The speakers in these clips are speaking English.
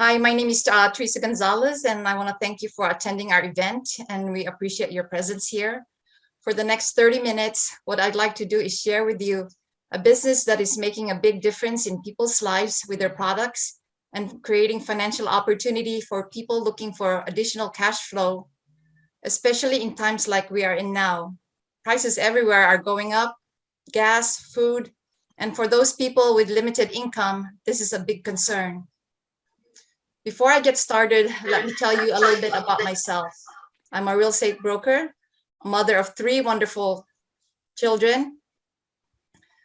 Hi, my name is Teresa Gonzales, and I want to thank you for attending our event, and we appreciate your presence here. For the next 30 minutes, what I'd like to do is share with you a business that is making a big difference in people's lives with their products and creating financial opportunity for people looking for additional cash flow, especially in times like we are in now. Prices everywhere are going up, gas, food, and for those people with limited income, this is a big concern. Before I get started, let me tell you a little bit about myself. I'm a real estate broker, a mother of 3 wonderful children,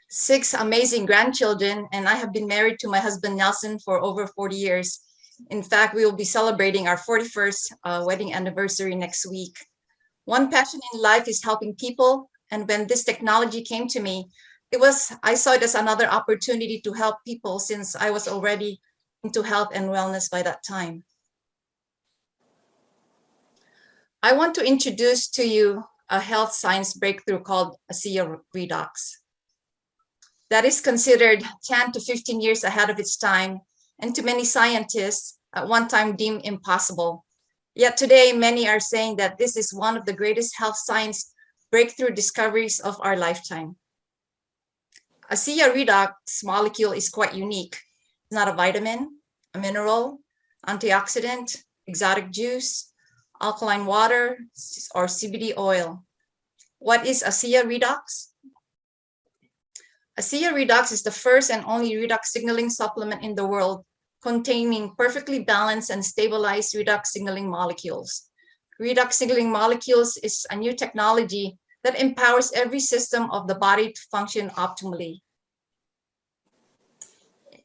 6 amazing grandchildren, and I have been married to my husband Nelson for over 40 years. In fact, we will be celebrating our 41st wedding anniversary next week. One passion in life is helping people, and when this technology came to me, I saw it as another opportunity to help people since I was already into health and wellness by that time. I want to introduce to you a health science breakthrough called Asea Redux. That is considered 10 to 15 years ahead of its time, and to many scientists at one time deemed impossible. Yet today, many are saying that this is one of the greatest health science breakthrough discoveries of our lifetime. Asea Redux molecule is quite unique. It's not a vitamin, a mineral, antioxidant, exotic juice, alkaline water, or CBD oil. What is Asea Redux? Asea Redux is the first and only redox signaling supplement in the world containing perfectly balanced and stabilized redox signaling molecules. Redox signaling molecules is a new technology that empowers every system of the body to function optimally.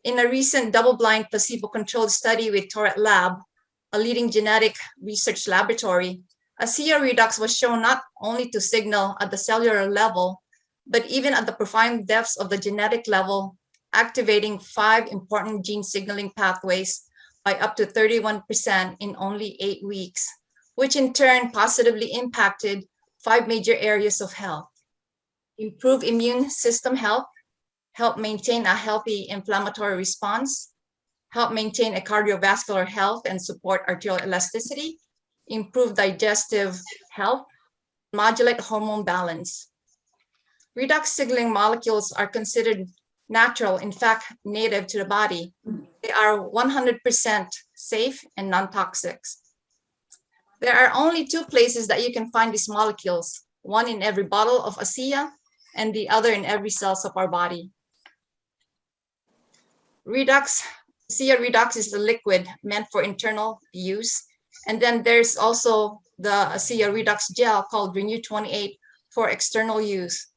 In a recent double-blind placebo-controlled study with Tourette Lab, a leading genetic research laboratory, Asea Redux was shown not only to signal at the cellular level, but even at the profound depths of the genetic level, activating 5 important gene signaling pathways by up to 31% in only 8 weeks, which in turn positively impacted 5 major areas of health: improve immune system health, help maintain a healthy inflammatory response, help maintain a cardiovascular health and support arterial elasticity, improve digestive health, modulate hormone balance. Redox signaling molecules are considered natural, in fact, native to the body. They are 100% safe and non-toxic. There are only 2 places that you can find these molecules, one in every bottle of Asea and the other in every cells of our body. Asea Redux is the liquid meant for internal use. And then there's also the Asea Redux gel called Renew 28 for external use.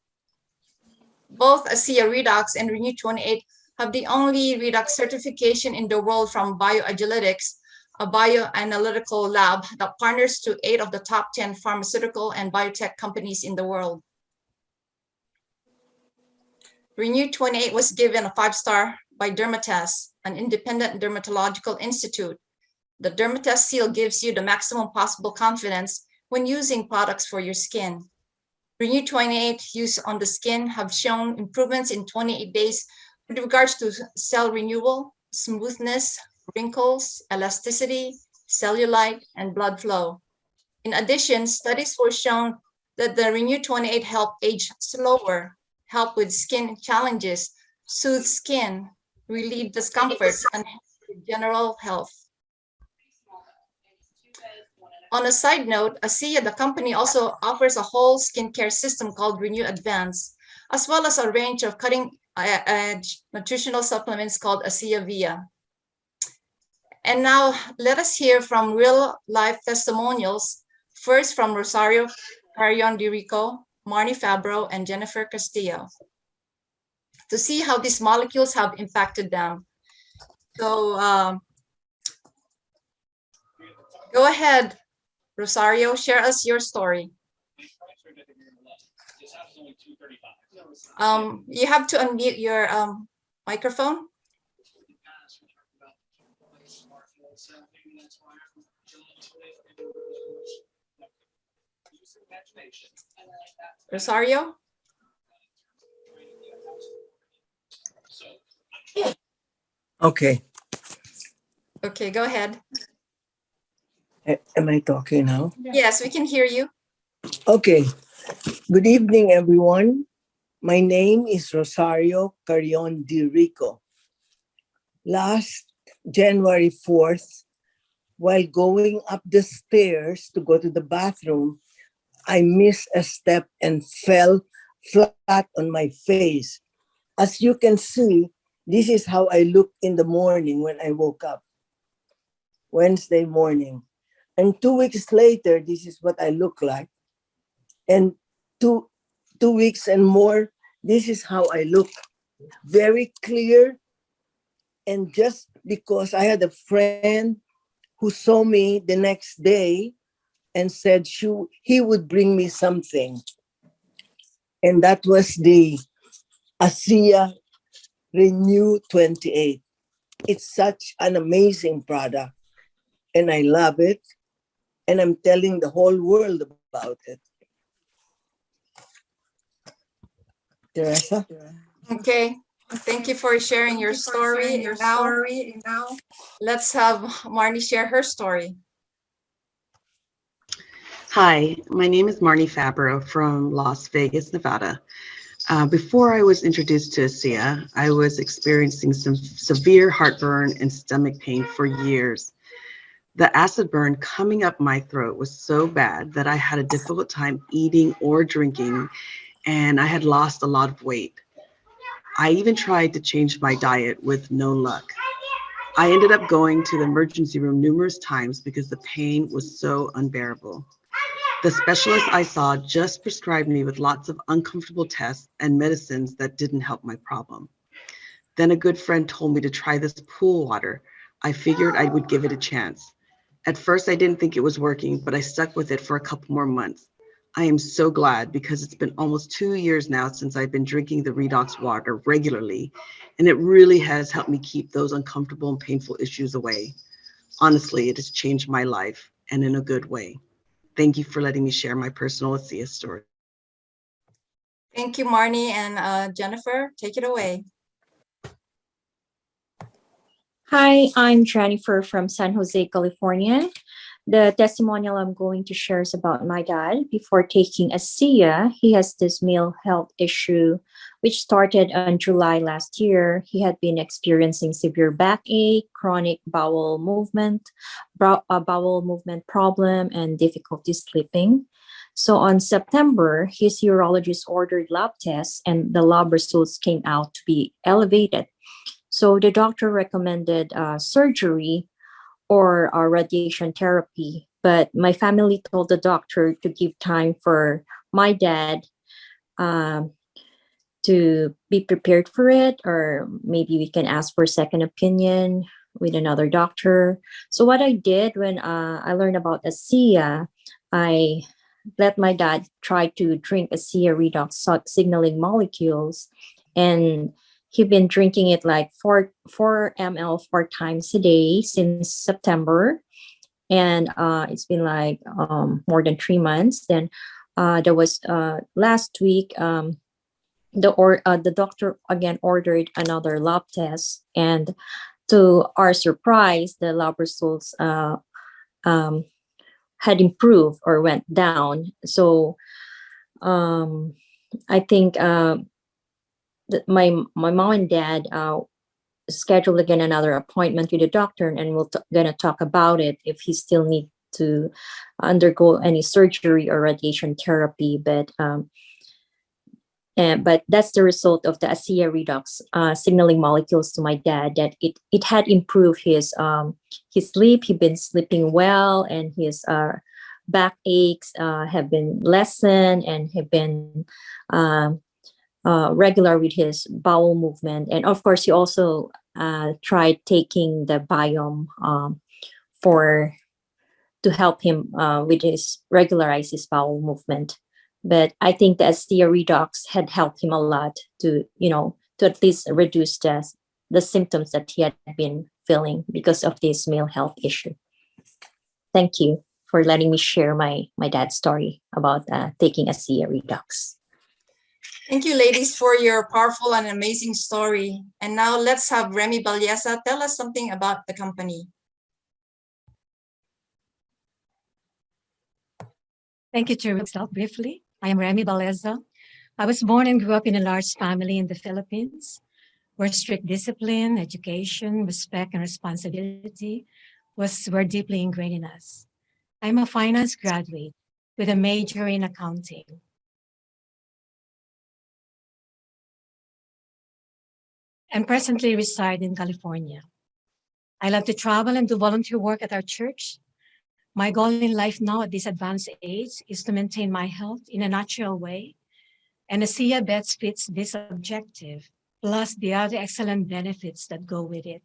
Both Asea Redux and Renew 28 have the only Redux certification in the world from BioAgilytix, a bioanalytical lab that partners to 8 of the top 10 pharmaceutical and biotech companies in the world. Renew 28 was given a 5-star by Dermatest, an independent dermatological institute. The Dermatest seal gives you the maximum possible confidence when using products for your skin. Renew 28 use on the skin have shown improvements in 28 days with regards to cell renewal, smoothness, wrinkles, elasticity, cellulite, and blood flow. In addition, studies were shown that the Renew 28 help age slower, help with skin challenges, soothe skin, relieve discomforts, and general health. On a side note, Asea, the company, also offers a whole skincare system called Renew Advance, as well as a range of cutting-edge nutritional supplements called Asea Via. And now let us hear from real-life testimonials, first from Rosario Carrion de Rico, Marnie Fabro, and Jennifer Castillo, to see how these molecules have impacted them. So go ahead, Rosario, share us your story. You have to unmute your microphone. Rosario? Okay. Okay, go ahead. Am I talking now? Yes, we can hear you. Okay. Good evening, everyone. My name is Rosario Carrion Di Rico. Last January 4th, while going up the stairs to go to the bathroom, I missed a step and fell flat on my face. As you can see, this is how I looked in the morning when I woke up, Wednesday morning. And 2 weeks later, this is what I look like. And two weeks and more, this is how I look. Very clear. And just because I had a friend who saw me the next day and said he would bring me something. And that was the Asea Renew 28. It's such an amazing product and I love it. And I'm telling the whole world about it. Teresa? Okay, thank you for sharing your story. And now let's have Marnie share her story. Hi, my name is Marnie Fabro from Las Vegas, Nevada. Before I was introduced to Asea, I was experiencing some severe heartburn and stomach pain for years. The acid burn coming up my throat was so bad that I had a difficult time eating or drinking, and I had lost a lot of weight. I even tried to change my diet with no luck. I ended up going to the emergency room numerous times because the pain was so unbearable. The specialist I saw just prescribed me with lots of uncomfortable tests and medicines that didn't help my problem. Then a good friend told me to try this pool water. I figured I would give it a chance. At first, I didn't think it was working, but I stuck with it for a couple more months. I am so glad because it's been almost 2 years now since I've been drinking the Redox water regularly, and it really has helped me keep those uncomfortable and painful issues away. Honestly, it has changed my life, and in a good way. Thank you for letting me share my personal Asea story. Thank you, Marnie. And Jennifer, take it away. Hi, I'm Jennifer from San Jose, California. The testimonial I'm going to share is about my dad. Before taking Asea, he has this male health issue, which started on July last year. He had been experiencing severe backache, chronic bowel movement problem, and difficulty sleeping. So on September, his urologist ordered lab tests, and the lab results came out to be elevated. So the doctor recommended surgery or radiation therapy. But my family told the doctor to give time for my dad um, to be prepared for it, or maybe we can ask for a second opinion with another doctor. So what I did when I learned about Asea, I let my dad try to drink Asea Redux signaling molecules, and he'd been drinking it like 4 ml 4 times a day since September, and it's been like more than 3 months. Then there was last week. The doctor again ordered another lab test, and to our surprise, the lab results um, had improved or went down. So I think that my mom and dad scheduled again another appointment with the doctor, and we're gonna talk about it if he still need to undergo any surgery or radiation therapy. But that's the result of the Asea Redux signaling molecules to my dad, that it had improved his sleep. He'd been sleeping well, and his back aches have been lessened, and have been regular with his bowel movement. And of course, he also tried taking the biome for to help him with his regularize his bowel movement. But I think the Asea Redux had helped him a lot to, to at least reduce the symptoms that he had been feeling because of this male health issue. Thank you for letting me share my dad's story about taking Asea Redux. Thank you, ladies, for your powerful and amazing story. And now let's have Remy Balyesa tell us something about the company. Thank you, Teresa. Briefly, I am Remy Baleza. I was born and grew up in a large family in the Philippines, where strict discipline, education, respect, and responsibility were deeply ingrained in us. I'm a finance graduate with a major in accounting. And presently reside in California. I love to travel and do volunteer work at our church. My goal in life now at this advanced age is to maintain my health in a natural way, and Asea best fits this objective, plus the other excellent benefits that go with it.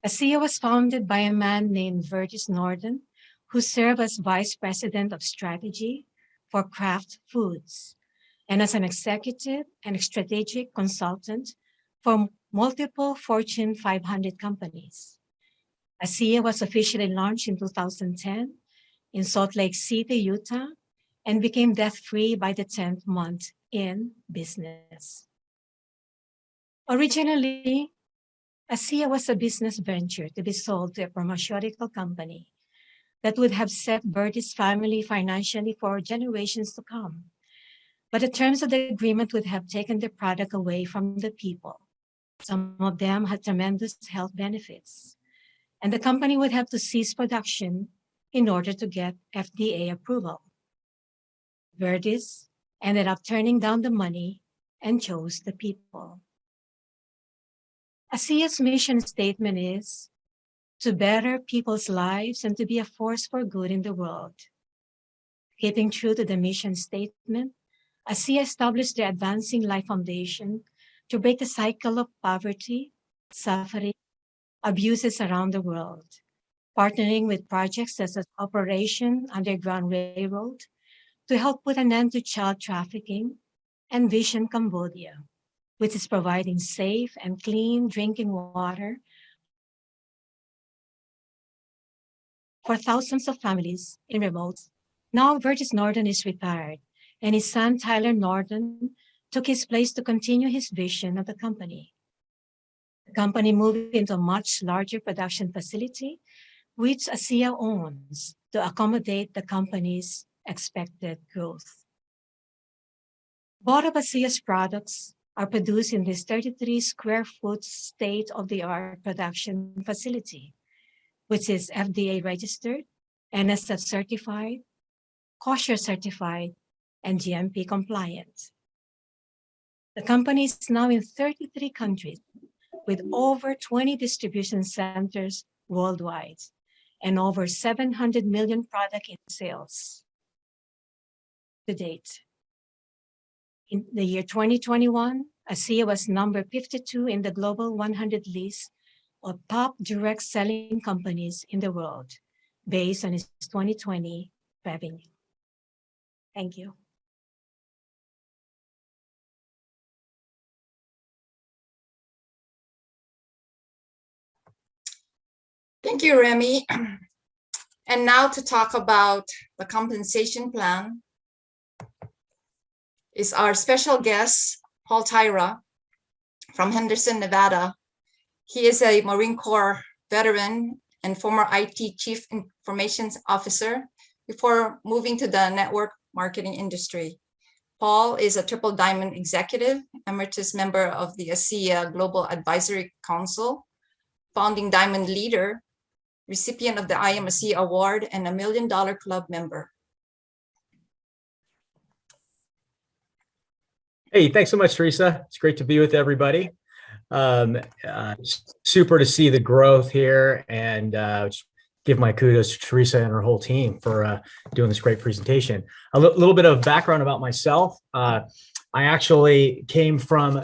Asea was founded by a man named Vertis Norden, who served as Vice President of Strategy for Kraft Foods, and as an executive and strategic consultant for multiple Fortune 500 companies. Asea was officially launched in 2010 in Salt Lake City, Utah, and became debt-free by the 10th month in business. Originally, Asea was a business venture to be sold to a pharmaceutical company that would have set Birdie's family financially for generations to come. But the terms of the agreement would have taken the product away from the people. Some of them had tremendous health benefits, and the company would have to cease production in order to get FDA approval. Birdie's ended up turning down the money and chose the people. Asea's mission statement is to better people's lives and to be a force for good in the world. Keeping true to the mission statement, Asea established the Advancing Life Foundation to break the cycle of poverty, suffering, abuses around the world, partnering with projects such as Operation Underground Railroad to help put an end to child trafficking, and Vision Cambodia, which is providing safe and clean drinking water for thousands of families in remote. Now Vertis Norden is retired, and his son Tyler Norden took his place to continue his vision of the company. The company moved into a much larger production facility, which Asea owns, to accommodate the company's expected growth. Both of Asea's products are produced in this 33 square foot state-of-the-art production facility, which is FDA registered, NSF certified, kosher certified, and GMP compliant. The company is now in 33 countries with over 20 distribution centers worldwide and over 700 million product in sales to date. In the year 2021, Asea was number 52 in the Global 100 list of top direct selling companies in the world based on its 2020 revenue. Thank you. Thank you, Remy. And now to talk about the compensation plan is our special guest, Paul Tyra from Henderson, Nevada. He is a Marine Corps veteran and former IT Chief Information Officer before moving to the network marketing industry. Paul is a Triple Diamond executive, emeritus member of the Asea Global Advisory Council, founding Diamond Leader, recipient of the I Am Asea Award, and a $1 Million Club member. Hey, thanks so much, Teresa. It's great to be with everybody. Super to see the growth here, and just give my kudos to Teresa and her whole team for doing this great presentation. A little bit of background about myself. I actually came from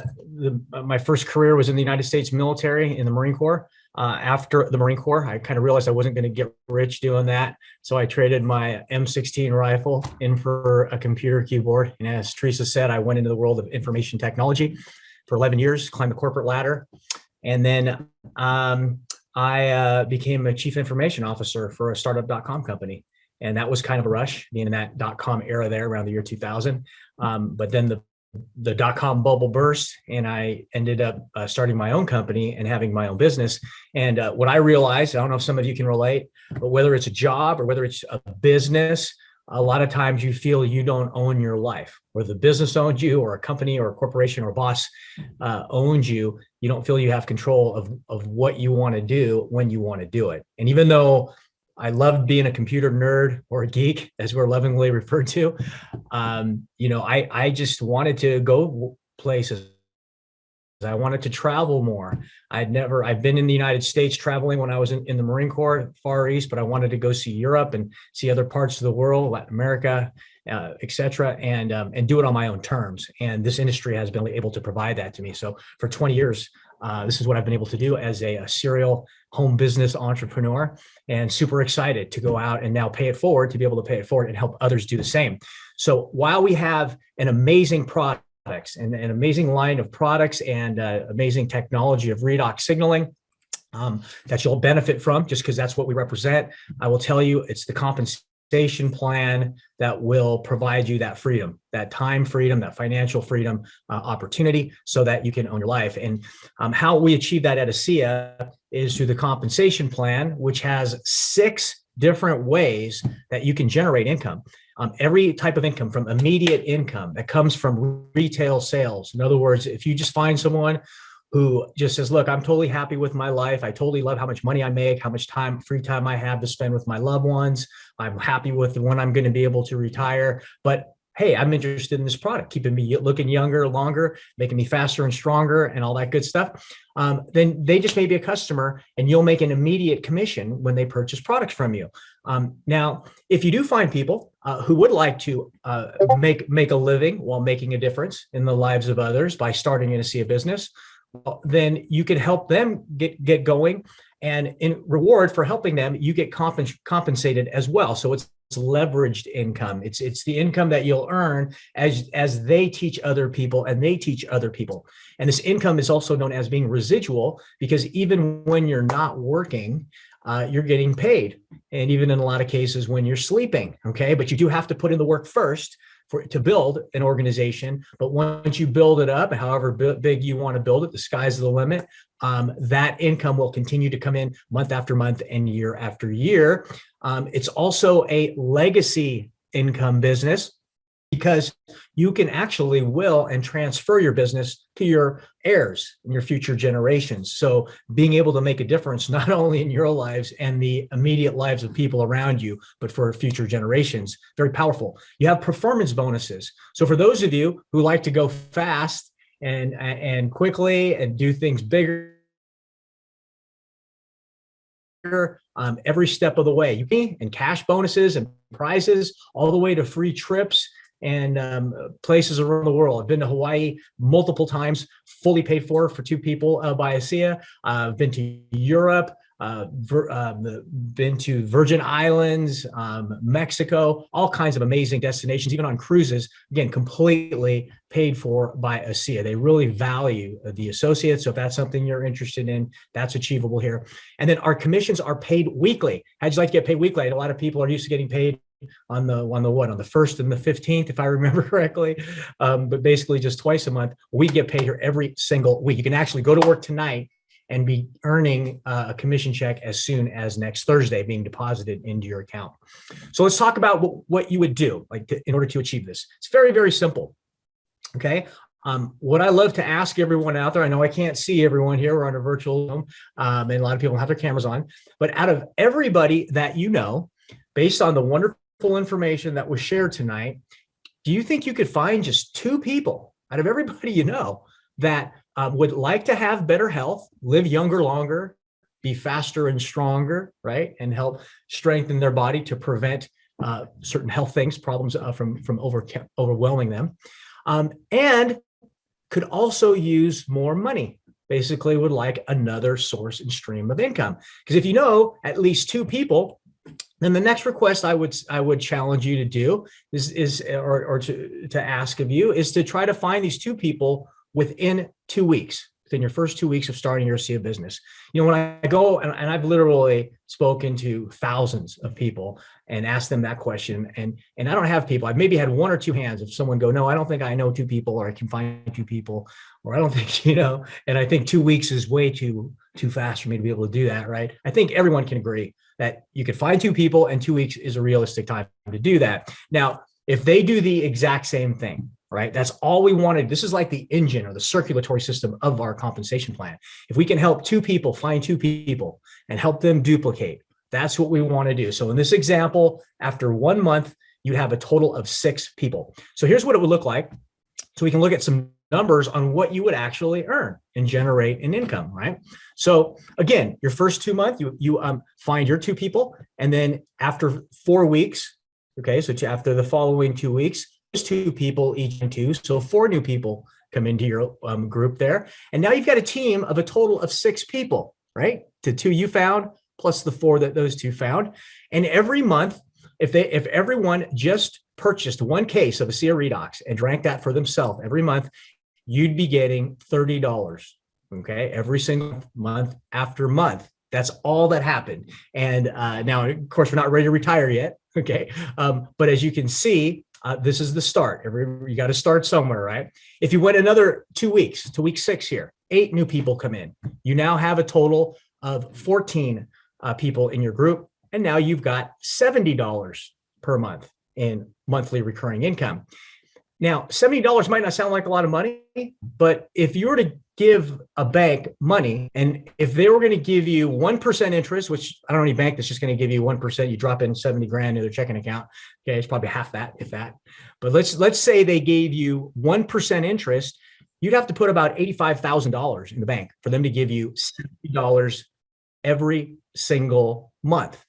my first career was in the United States military in the Marine Corps. After the Marine Corps, I kind of realized I wasn't going to get rich doing that. So I traded my M16 rifle in for a computer keyboard. And as Teresa said, I went into the world of information technology for 11 years, climbed the corporate ladder. And then I became a chief information officer for a startup.com company. And that was kind of a rush, being in that .com era there around the year 2000. But then the .com bubble burst, and I ended up starting my own company and having my own business. And what I realized, I don't know if some of you can relate, but whether it's a job or whether it's a business, a lot of times you feel you don't own your life, or the business owns you, or a company or a corporation or a boss owns you. You don't feel you have control of what you want to do when you want to do it. And even though I loved being a computer nerd or a geek, as we're lovingly referred to, I just wanted to go places. I wanted to travel more. I've been in the United States traveling when I was in the Marine Corps, Far East, but I wanted to go see Europe and see other parts of the world, Latin America, et cetera, and do it on my own terms. And this industry has been able to provide that to me. So for 20 years, this is what I've been able to do as a serial home business entrepreneur, and super excited to go out and now pay it forward, to be able to pay it forward and help others do the same. So while we have an amazing product, and an amazing line of products and amazing technology of redox signaling that you'll benefit from, just because that's what we represent, I will tell you it's the compensation plan that will provide you that freedom, that time freedom, that financial freedom opportunity, so that you can own your life. And how we achieve that at Asea is through the compensation plan, which has 6 different ways that you can generate income. Every type of income, from immediate income that comes from retail sales. In other words, if you just find someone who just says, look, I'm totally happy with my life. I totally love how much money I make, how much free time I have to spend with my loved ones. I'm happy with when I'm going to be able to retire. But hey, I'm interested in this product, keeping me looking younger, longer, making me faster and stronger, and all that good stuff. Then they just may be a customer, and you'll make an immediate commission when they purchase products from you. Now, if you do find people who would like to make a living while making a difference in the lives of others by starting an Asea business, then you can help them get going. And in reward for helping them, you get compensated as well. So it's leveraged income. It's the income that you'll earn as they teach other people and they teach other people. And this income is also known as being residual, because even when you're not working, you're getting paid. And even in a lot of cases when you're sleeping, okay? But you do have to put in the work first to build an organization. But once you build it up, however big you want to build it, the sky's the limit. That income will continue to come in month after month and year after year. It's also a legacy income business, because you can actually will and transfer your business to your heirs and your future generations. So being able to make a difference, not only in your lives and the immediate lives of people around you, but for future generations, very powerful. You have performance bonuses. So for those of you who like to go fast and quickly and do things bigger, every step of the way, and cash bonuses and prizes, all the way to free trips and places around the world. I've been to Hawaii multiple times, fully paid for 2 people by Asea. I've been to Europe, been to Virgin Islands, Mexico, all kinds of amazing destinations, even on cruises, again, completely paid for by Asea. They really value the associates. So if that's something you're interested in, that's achievable here. And then our commissions are paid weekly. How'd you like to get paid weekly? A lot of people are used to getting paid on the 1st and the 15th, if I remember correctly, but basically just twice a month. We get paid here every single week. You can actually go to work tonight and be earning a commission check as soon as next Thursday, being deposited into your account. So let's talk about what you would do in order to achieve this. It's very, very simple. Okay. What I love to ask everyone out there, I know I can't see everyone here, we're on a virtual Zoom, and a lot of people have their cameras on, but out of everybody that you know, based on the wonderful information that was shared tonight, do you think you could find just 2 people out of everybody you know that would like to have better health, live younger, longer, be faster and stronger, right? And help strengthen their body to prevent certain health problems from overwhelming them, and could also use more money, basically would like another source and stream of income? Because if you know at least 2 people, then the next request I would challenge you to do is to ask of you is to try to find these 2 people within 2 weeks, within your first 2 weeks of starting your Asea business. You know, when I go and I've literally spoken to thousands of people and asked them that question, and I don't have people. I've maybe had 1 or 2 hands of someone go, no, I don't think I know 2 people, or I can find 2 people, or I don't think, and I think 2 weeks is way too fast for me to be able to do that, right? I think everyone can agree that you could find 2 people, and 2 weeks is a realistic time to do that. Now, if they do the exact same thing, right? That's all we wanted. This is like the engine or the circulatory system of our compensation plan. If we can help 2 people find 2 people and help them duplicate, that's what we want to do. So in this example, after 1 month, you'd have a total of 6 people. So here's what it would look like. So we can look at some numbers on what you would actually earn and generate an income, right? So again, your first 2 months, you find your 2 people, and then after 4 weeks, okay, so after the following 2 weeks, there's 2 people each and 2, so 4 new people come into your group there, and now you've got a team of a total of 6 people, right? To 2 you found plus the 4 that those 2 found, and every month, if everyone just purchased 1 case of Asea Redux and drank that for themselves every month, you'd be getting $30, okay, every single month after month. That's all that happened. And now, of course, we're not ready to retire yet, okay? But as you can see, this is the start. You got to start somewhere, right? If you went another 2 weeks to week 6 here, 8 new people come in. You now have a total of 14 people in your group, and now you've got $70 per month in monthly recurring income. Now, $70 might not sound like a lot of money, but if you were to give a bank money, and if they were going to give you 1% interest, which I don't know any bank that's just going to give you 1%, you drop in 70 grand into their checking account. Okay, it's probably half that, if that. But let's say they gave you 1% interest, you'd have to put about $85,000 in the bank for them to give you $70 every single month,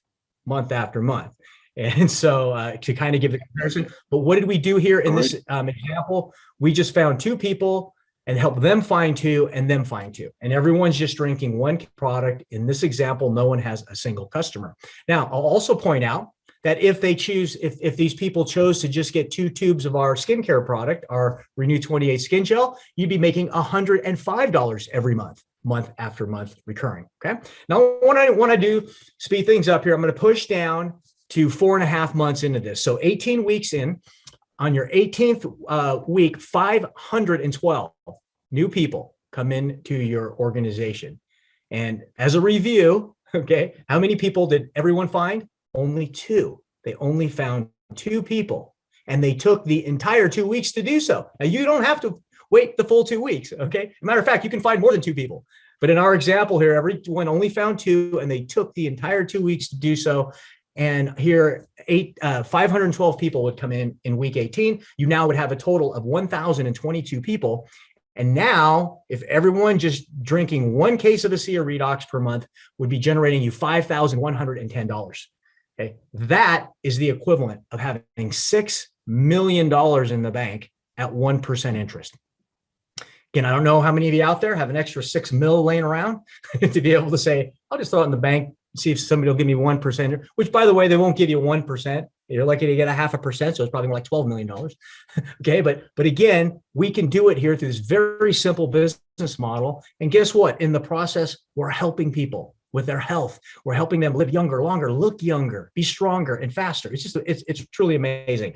month after month. And so to kind of give the comparison, but what did we do here in this example? We just found 2 people and helped them find 2 and them find 2. And everyone's just drinking 1 product. In this example, no one has a single customer. Now, I'll also point out that if they choose, if these people chose to just get 2 tubes of our skincare product, our Renew 28 Skin Gel, you'd be making $105 every month, month after month recurring, okay? Now, what I want to do, speed things up here, I'm going to push down to 4.5 months into this. So 18 weeks in, on your 18th week, 512 new people come into your organization. And as a review, okay, how many people did everyone find? Only 2. They only found 2 people, and they took the entire 2 weeks to do so. Now, you don't have to wait the full 2 weeks, okay? Matter of fact, you can find more than 2 people. But in our example here, everyone only found 2, and they took the entire 2 weeks to do so. And here, 512 people would come in week 18. You now would have a total of 1,022 people. And now, if everyone just drinking 1 case of Asea Redox per month would be generating you $5,110. Okay, that is the equivalent of having $6 million in the bank at 1% interest. Again, I don't know how many of you out there have an extra 6 mil laying around to be able to say, I'll just throw it in the bank, see if somebody will give me 1%, which, by the way, they won't give you 1%. You're lucky to get 0.5%, so it's probably more like $12 million. Okay, but again, we can do it here through this very simple business model. And guess what? In the process, we're helping people with their health. We're helping them live younger, longer, look younger, be stronger and faster. It's just, it's truly amazing.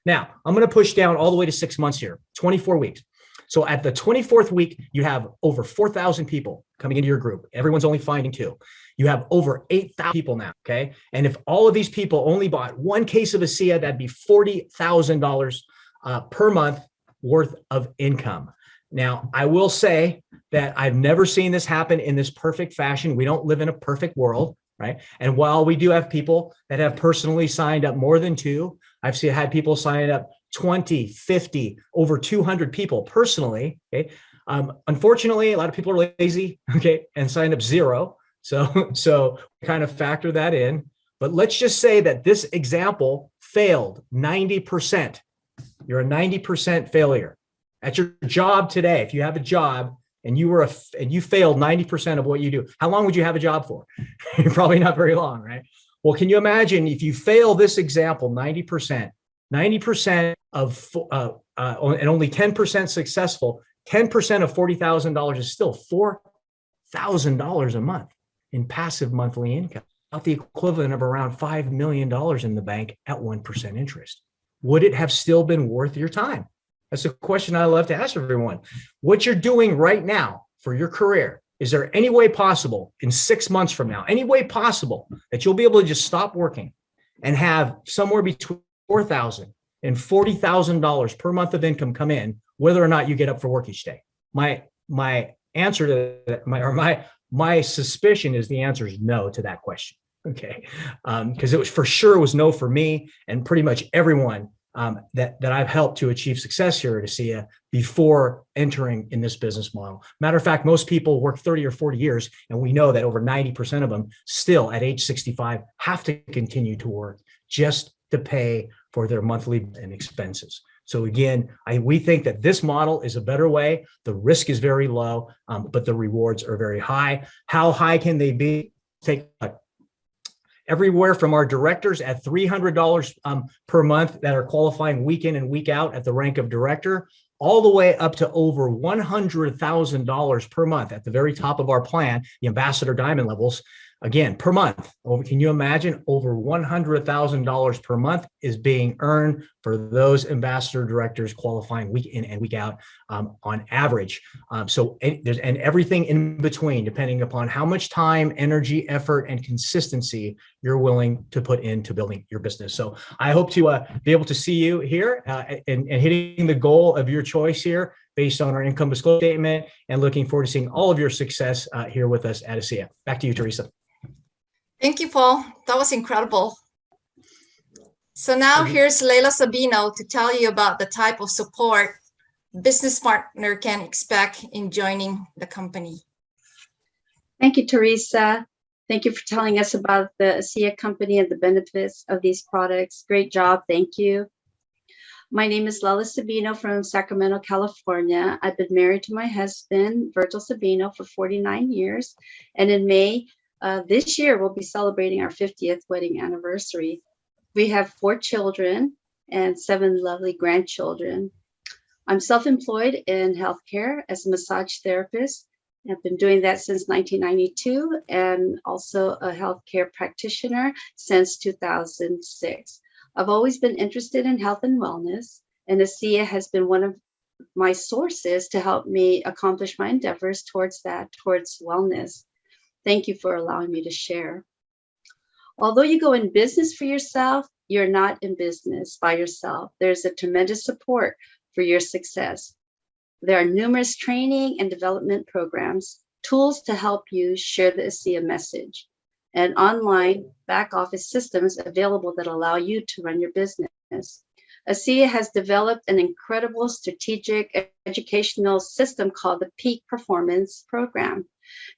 Now, I'm going to push down all the way to 6 months here, 24 weeks. So at the 24th week, you have over 4,000 people coming into your group. Everyone's only finding 2. You have over 8,000 people now, okay? And if all of these people only bought 1 case of Asea, that'd be $40,000 per month worth of income. Now, I will say that I've never seen this happen in this perfect fashion. We don't live in a perfect world, right? And while we do have people that have personally signed up more than 2, I've had people sign up 20, 50, over 200 people personally, okay? Unfortunately, a lot of people are lazy, okay, and sign up 0. So kind of factor that in. But let's just say that this example failed 90%. You're a 90% failure. At your job today, if you have a job and you failed 90% of what you do, how long would you have a job for? Probably not very long, right? Well, can you imagine if you fail this example 90% of and only 10% successful, 10% of $40,000 is still $4,000 a month in passive monthly income, about the equivalent of around $5 million in the bank at 1% interest. Would it have still been worth your time? That's a question I love to ask everyone. What you're doing right now for your career, is there any way possible in 6 months from now, any way possible that you'll be able to just stop working and have somewhere between $4,000 and $40,000 per month of income come in, whether or not you get up for work each day? My answer to that, my suspicion is the answer is no to that question. Okay, because it was for sure was no for me and pretty much everyone that I've helped to achieve success here at Asea before entering in this business model. Matter of fact, most people work 30 or 40 years, and we know that over 90% of them still at age 65 have to continue to work just to pay for their monthly and expenses. So again, we think that this model is a better way. The risk is very low, but the rewards are very high. How high can they be? Take everywhere from our directors at $300 per month that are qualifying week in and week out at the rank of director, all the way up to over $100,000 per month at the very top of our plan, the ambassador diamond levels. Again, per month, can you imagine over $100,000 per month is being earned for those ambassador directors qualifying week in and week out on average. And everything in between, depending upon how much time, energy, effort, and consistency you're willing to put into building your business. So I hope to be able to see you here and hitting the goal of your choice here based on our income disclosure statement, and looking forward to seeing all of your success here with us at Asea. Back to you, Teresa. Thank you, Paul. That was incredible. So now here's Lola Sabino to tell you about the type of support business partner can expect in joining the company. Thank you, Teresa. Thank you for telling us about the Asea company and the benefits of these products. Great job. Thank you. My name is Lola Sabino from Sacramento, California. I've been married to my husband, Virgil Sabino, for 49 years. And in May, this year, we'll be celebrating our 50th wedding anniversary. We have 4 children and 7 lovely grandchildren. I'm self-employed in healthcare as a massage therapist. I've been doing that since 1992, and also a healthcare practitioner since 2006. I've always been interested in health and wellness, and Asea has been one of my sources to help me accomplish my endeavors towards wellness. Thank you for allowing me to share. Although you go in business for yourself, you're not in business by yourself. There's a tremendous support for your success. There are numerous training and development programs, tools to help you share the Asea message, and online back office systems available that allow you to run your business. Asea has developed an incredible strategic educational system called the Peak Performance Program.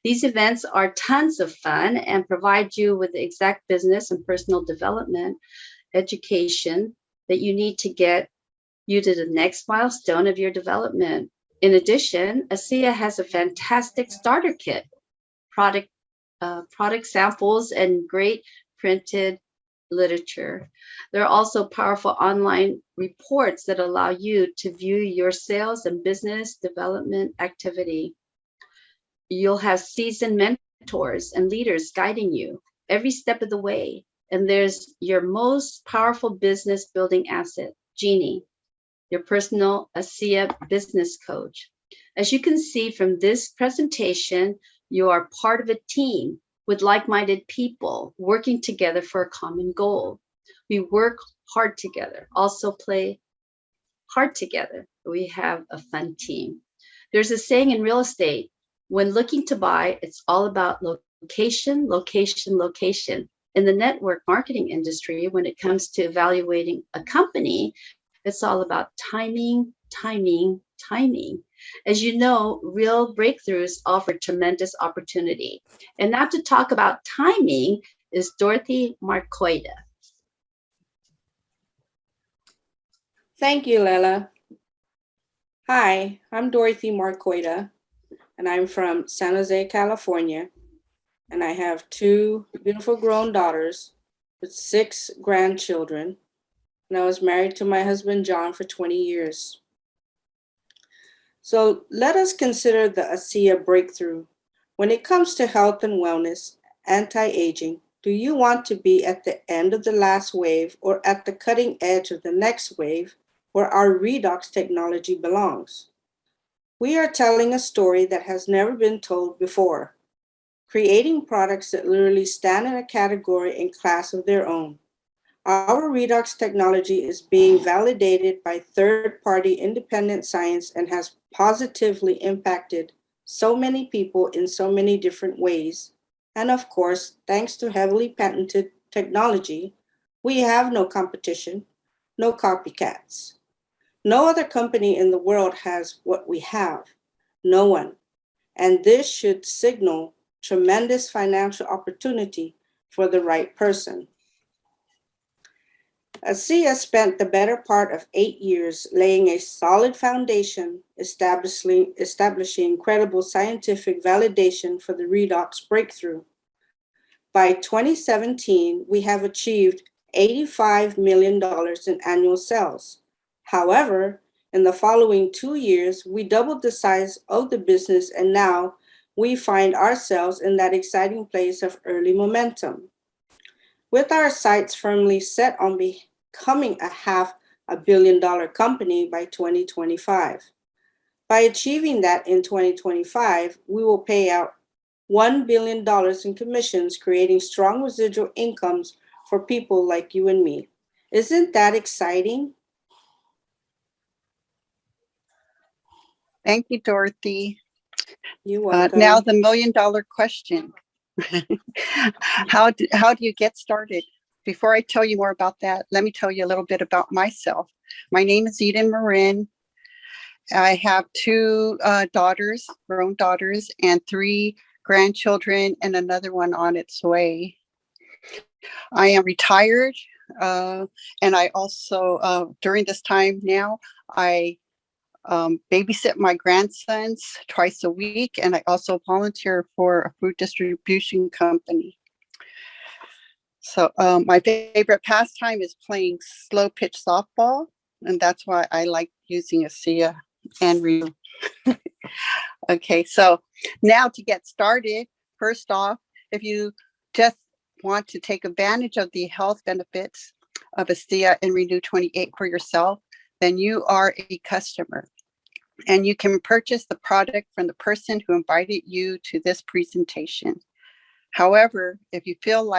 These events are tons of fun and provide you with the exact business and personal development education that you need to get you to the next milestone of your development. In addition, Asea has a fantastic starter kit, product samples, and great printed literature. There are also powerful online reports that allow you to view your sales and business development activity. You'll have seasoned mentors and leaders guiding you every step of the way. And there's your most powerful business building asset, Jeannie, your personal Asea business coach. As you can see from this presentation, you are part of a team with like-minded people working together for a common goal. We work hard together, also play hard together. We have a fun team. There's a saying in real estate, when looking to buy, it's all about location, location, location. In the network marketing industry, when it comes to evaluating a company, it's all about timing, timing, timing. As you know, real breakthroughs offer tremendous opportunity. And now to talk about timing is Dorothy Marcoida. Thank you, Lola. Hi, I'm Dorothy Marcoida, and I'm from San Jose, California. And I have 2 beautiful grown daughters with 6 grandchildren. And I was married to my husband, John, for 20 years. So let us consider the Asea Breakthrough. When it comes to health and wellness, anti-aging, do you want to be at the end of the last wave or at the cutting edge of the next wave where our Redox technology belongs? We are telling a story that has never been told before, creating products that literally stand in a category and class of their own. Our Redox technology is being validated by third-party independent science and has positively impacted so many people in so many different ways. And of course, thanks to heavily patented technology, we have no competition, no copycats. No other company in the world has what we have. No one. And this should signal tremendous financial opportunity for the right person. Asea spent the better part of 8 years laying a solid foundation, establishing credible scientific validation for the Redox breakthrough. By 2017, we have achieved $85 million in annual sales. However, in the following 2 years, we doubled the size of the business, and now we find ourselves in that exciting place of early momentum. With our sights firmly set on becoming a $500 million company by 2025. By achieving that in 2025, we will pay out $1 billion in commissions, creating strong residual incomes for people like you and me. Isn't that exciting? Thank you, Dorothy. You're welcome. Now the $1 million question. How do you get started? Before I tell you more about that, let me tell you a little bit about myself. My name is Eden Marin. I have 2 daughters, grown daughters, and 3 grandchildren, and another one on its way. I am retired, and I also, during this time now, I babysit my grandsons twice a week, and I also volunteer for a food distribution company. So my favorite pastime is playing slow pitch softball, and that's why I like using Asea and Renew. Okay, so now to get started, first off, if you just want to take advantage of the health benefits of Asea and Renew 28 for yourself, then you are a customer. And you can purchase the product from the person who invited you to this presentation. However, if you feel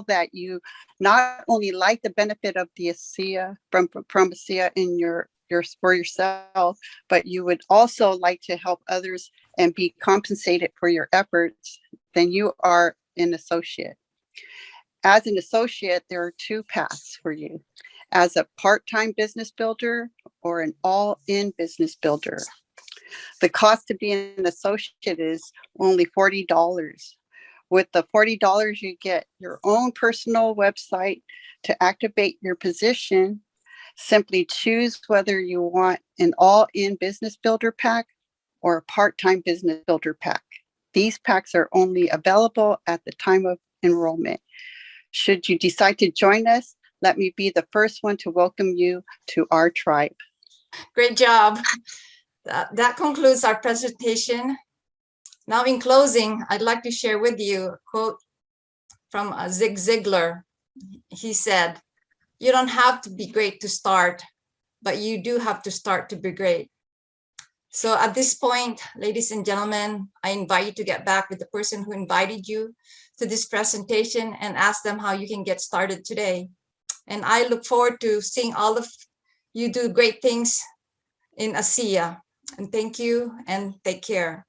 that you not only like the benefit of the Asea from Asea in your for yourself, but you would also like to help others and be compensated for your efforts, then you are an associate. As an associate, there are 2 paths for you: as a part-time business builder or an all-in business builder. The cost to be an associate is only $40. With the $40, you get your own personal website to activate your position. Simply choose whether you want an all-in business builder pack or a part-time business builder pack. These packs are only available at the time of enrollment. Should you decide to join us, let me be the first one to welcome you to our tribe. Great job. That concludes our presentation. Now, in closing, I'd like to share with you a quote from Zig Ziglar. He said, "You don't have to be great to start, but you do have to start to be great." So at this point, ladies and gentlemen, I invite you to get back with the person who invited you to this presentation and ask them how you can get started today. And I look forward to seeing all of you do great things in Asea. And thank you and take care.